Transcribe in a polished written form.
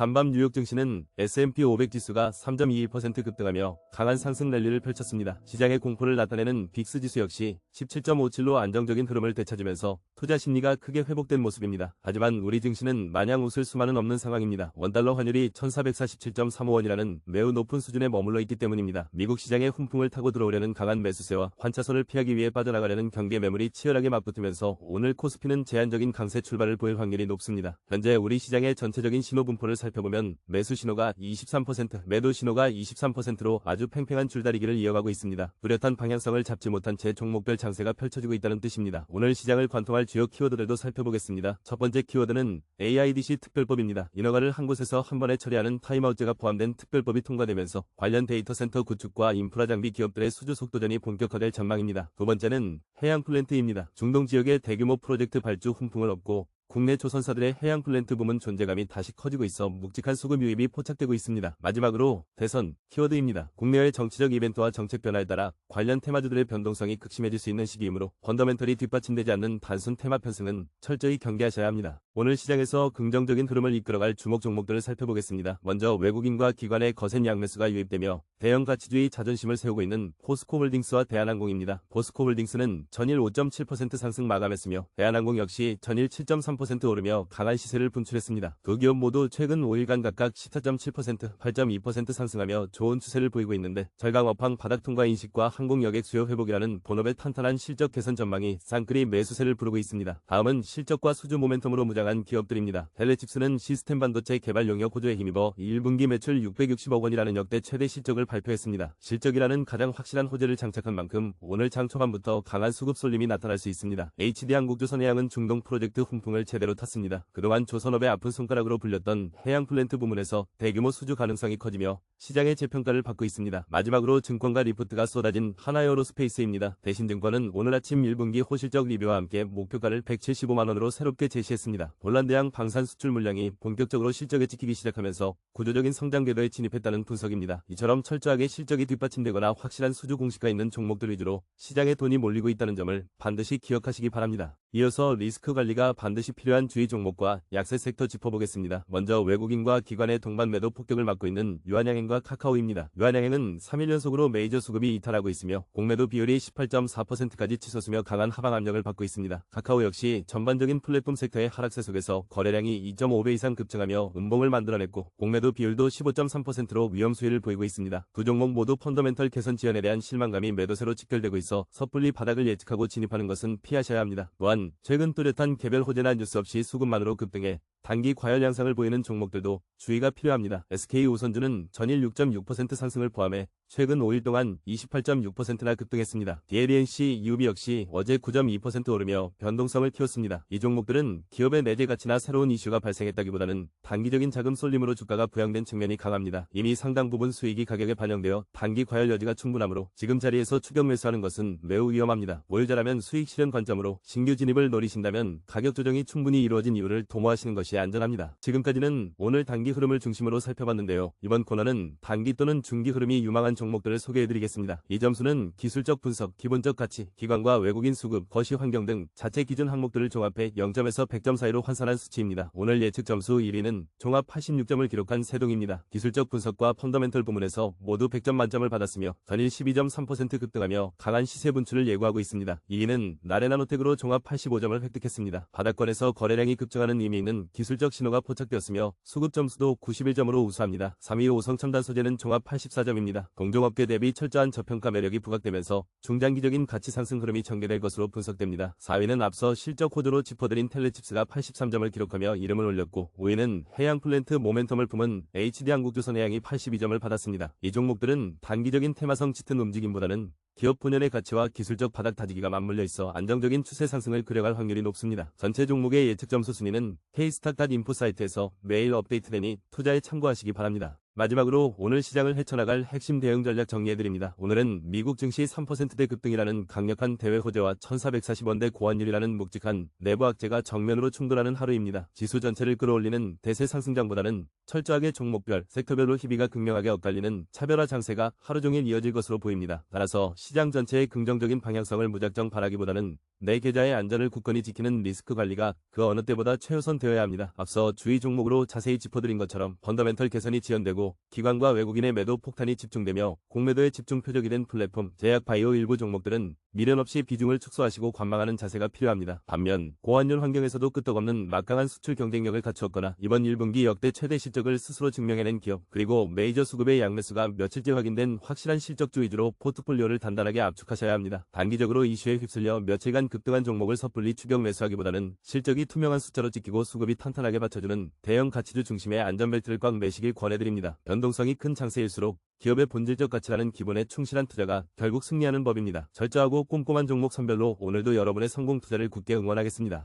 간밤 뉴욕 증시는 S&P 500 지수가 3.21% 급등하며 강한 상승 랠리를 펼쳤습니다. 시장의 공포를 나타내는 빅스 지수 역시 17.57로 안정적인 흐름을 되찾으면서 투자 심리가 크게 회복된 모습입니다. 하지만 우리 증시는 마냥 웃을 수만은 없는 상황입니다. 원달러 환율이 1447.35원이라는 매우 높은 수준에 머물러 있기 때문입니다. 미국 시장의 훈풍을 타고 들어오려는 강한 매수세와 환차손을 피하기 위해 빠져나가려는 경계 매물이 치열하게 맞붙으면서 오늘 코스피는 제한적인 강세 출발을 보일 확률이 높습니다. 현재 우리 시장의 전체적인 신호 분포를 살펴보면 매수 신호가 23%, 매도 신호가 23%로 아주 팽팽한 줄다리기를 이어가고 있습니다. 뚜렷한 방향성을 잡지 못한 채 종목별 장세가 펼쳐지고 있다는 뜻입니다. 오늘 시장을 관통할 주요 키워드들도 살펴보겠습니다. 첫 번째 키워드는 AIDC 특별법입니다. 인허가를 한 곳에서 한 번에 처리하는 타임아웃제가 포함된 특별법이 통과되면서 관련 데이터 센터 구축과 인프라 장비 기업들의 수주 속도전이 본격화될 전망입니다. 두 번째는 해양 플랜트입니다. 중동 지역의 대규모 프로젝트 발주 훈풍을 얻고 국내 조선사들의 해양 플랜트 부문 존재감이 다시 커지고 있어 묵직한 수급 유입이 포착되고 있습니다. 마지막으로 대선 키워드입니다. 국내외 정치적 이벤트와 정책 변화에 따라 관련 테마주들의 변동성이 극심해질 수 있는 시기이므로 펀더멘털이 뒷받침되지 않는 단순 테마 편승은 철저히 경계하셔야 합니다. 오늘 시장에서 긍정적인 흐름을 이끌어갈 주목 종목들을 살펴보겠습니다. 먼저 외국인과 기관의 거센 양매수가 유입되며 대형 가치주의 자존심을 세우고 있는 포스코홀딩스와 대한항공입니다. 포스코홀딩스는 전일 5.7% 상승 마감했으며 대한항공 역시 전일 7.3% 오르며 강한 시세를 분출했습니다. 두 기업 모두 최근 5일간 각각 14.7%, 8.2% 상승하며 좋은 추세를 보이고 있는데 절강 업황 바닥 통과 인식과 항공 여객 수요 회복이라는 본업의 탄탄한 실적 개선 전망이 쌍끌이 매수세를 부르고 있습니다. 다음은 실적과 수주 모멘텀으로 무장한 기업들입니다. 텔레칩스는 시스템 반도체 개발 용역 호조에 힘입어 1분기 매출 660억 원이라는 역대 최대 실적을 발표했습니다. 실적이라는 가장 확실한 호재를 장착한 만큼 오늘 장 초반부터 강한 수급 쏠림이 나타날 수 있습니다. HD한국조선해양은 중동 프로젝트 훈풍을 제대로 탔습니다. 그동안 조선업의 아픈 손가락으로 불렸던 해양 플랜트 부문에서 대규모 수주 가능성이 커지며 시장의 재평가를 받고 있습니다. 마지막으로 증권가 리포트가 쏟아진 하나에어로스페이스입니다. 대신증권은 오늘 아침 1분기 호실적 리뷰와 함께 목표가를 175만원으로 새롭게 제시했습니다. 폴란드양 방산 수출 물량이 본격적으로 실적에 찍히기 시작하면서 구조적인 성장 궤도에 진입했다는 분석입니다. 이처럼 철저하게 실적이 뒷받침되거나 확실한 수주 공시가 있는 종목들 위주로 시장에 돈이 몰리고 있다는 점을 반드시 기억하시기 바랍니다. 이어서 리스크 관리가 반드시 필요한 주의 종목과 약세 섹터 짚어보겠습니다. 먼저 외국인과 기관의 동반 매도 폭격을 맞고 있는 유한양행과 카카오입니다. 유한양행은 3일 연속으로 메이저 수급이 이탈하고 있으며 공매도 비율이 18.4%까지 치솟으며 강한 하방 압력을 받고 있습니다. 카카오 역시 전반적인 플랫폼 섹터의 하락세 속에서 거래량이 2.5배 이상 급증하며 음봉을 만들어냈고 공매도 비율도 15.3%로 위험 수위를 보이고 있습니다. 두 종목 모두 펀더멘털 개선 지연에 대한 실망감이 매도세로 직결되고 있어 섣불리 바닥을 예측하고 진입하는 것은 피하셔야 합니다. 또한 최근 뚜렷한 개별 호재나 뉴스 없이 수급만으로 급등해 단기 과열 양상을 보이는 종목들도 주의가 필요합니다. SK우선주는 전일 6.6% 상승을 포함해 최근 5일 동안 28.6%나 급등했습니다. DLNC, EUB 역시 어제 9.2% 오르며 변동성을 키웠습니다. 이 종목들은 기업의 내재 가치나 새로운 이슈가 발생했다기보다는 단기적인 자금 쏠림으로 주가가 부양된 측면이 강합니다. 이미 상당 부분 수익이 가격에 반영되어 단기 과열 여지가 충분하므로 지금 자리에서 추격 매수하는 것은 매우 위험합니다. 올 잘하면 수익 실현 관점으로 신규 진입을 노리신다면 가격 조정이 충분히 이루어진 이유를 도모하시는 것이 안전합니다. 지금까지는 오늘 단기 흐름을 중심으로 살펴봤는데요. 이번 코너는 단기 또는 중기 흐름이 유망한 종목들을 소개해드리겠습니다. 이 점수는 기술적 분석, 기본적 가치, 기관과 외국인 수급, 거시 환경 등 자체 기준 항목들을 종합해 0점에서 100점 사이로 환산한 수치입니다. 오늘 예측 점수 1위는 종합 86점을 기록한 세동입니다. 기술적 분석과 펀더멘털 부문에서 모두 100점 만점을 받았으며 전일 12.3% 급등하며 강한 시세 분출을 예고하고 있습니다. 2위는 나레나노텍으로 종합 85점을 획득했습니다. 바닥권에서 거래량이 급증하는 의미 있는 기술적 신호가 포착되었으며 수급 점수도 91점으로 우수합니다. 3위 오성첨단소재는 종합 84점입니다. 동종업계 대비 철저한 저평가 매력이 부각되면서 중장기적인 가치 상승 흐름이 전개될 것으로 분석됩니다. 4위는 앞서 실적 호조로 짚어드린 텔레칩스가 83점을 기록하며 이름을 올렸고 5위는 해양 플랜트 모멘텀을 품은 HD한국조선해양이 82점을 받았습니다. 이 종목들은 단기적인 테마성 짙은 움직임보다는 기업 본연의 가치와 기술적 바닥 다지기가 맞물려 있어 안정적인 추세 상승을 그려갈 확률이 높습니다. 전체 종목의 예측 점수 순위는 K스탁.인포 사이트에서 매일 업데이트되니 투자에 참고하시기 바랍니다. 마지막으로 오늘 시장을 헤쳐나갈 핵심 대응 전략 정리해드립니다. 오늘은 미국 증시 3%대 급등이라는 강력한 대외 호재와 1440원대 고환율이라는 묵직한 내부 악재가 정면으로 충돌하는 하루입니다. 지수 전체를 끌어올리는 대세 상승장보다는 철저하게 종목별, 섹터별로 희비가 극명하게 엇갈리는 차별화 장세가 하루 종일 이어질 것으로 보입니다. 따라서 시장 전체의 긍정적인 방향성을 무작정 바라기보다는 내 계좌의 안전을 굳건히 지키는 리스크 관리가 그 어느 때보다 최우선 되어야 합니다. 앞서 주의 종목으로 자세히 짚어드린 것처럼 펀더멘털 개선이 지연되고 기관과 외국인의 매도 폭탄이 집중되며 공매도의 집중 표적이 된 플랫폼, 제약 바이오 일부 종목들은 미련 없이 비중을 축소하시고 관망하는 자세가 필요합니다. 반면 고환율 환경에서도 끄떡없는 막강한 수출 경쟁력을 갖추었거나 이번 1분기 역대 최대 실적을 스스로 증명해낸 기업, 그리고 메이저 수급의 양매수가 며칠째 확인된 확실한 실적주 위주로 포트폴리오를 단단하게 압축하셔야 합니다. 단기적으로 이슈에 휩쓸려 며칠간 급등한 종목을 섣불리 추격 매수하기보다는 실적이 투명한 숫자로 찍히고 수급이 탄탄하게 받쳐주는 대형 가치주 중심의 안전벨트를 꽉 매시길 권해드립니다. 변동성이 큰 장세일수록 기업의 본질적 가치라는 기본에 충실한 투자가 결국 승리하는 법입니다. 철저하고 꼼꼼한 종목 선별로 오늘도 여러분의 성공 투자를 굳게 응원하겠습니다.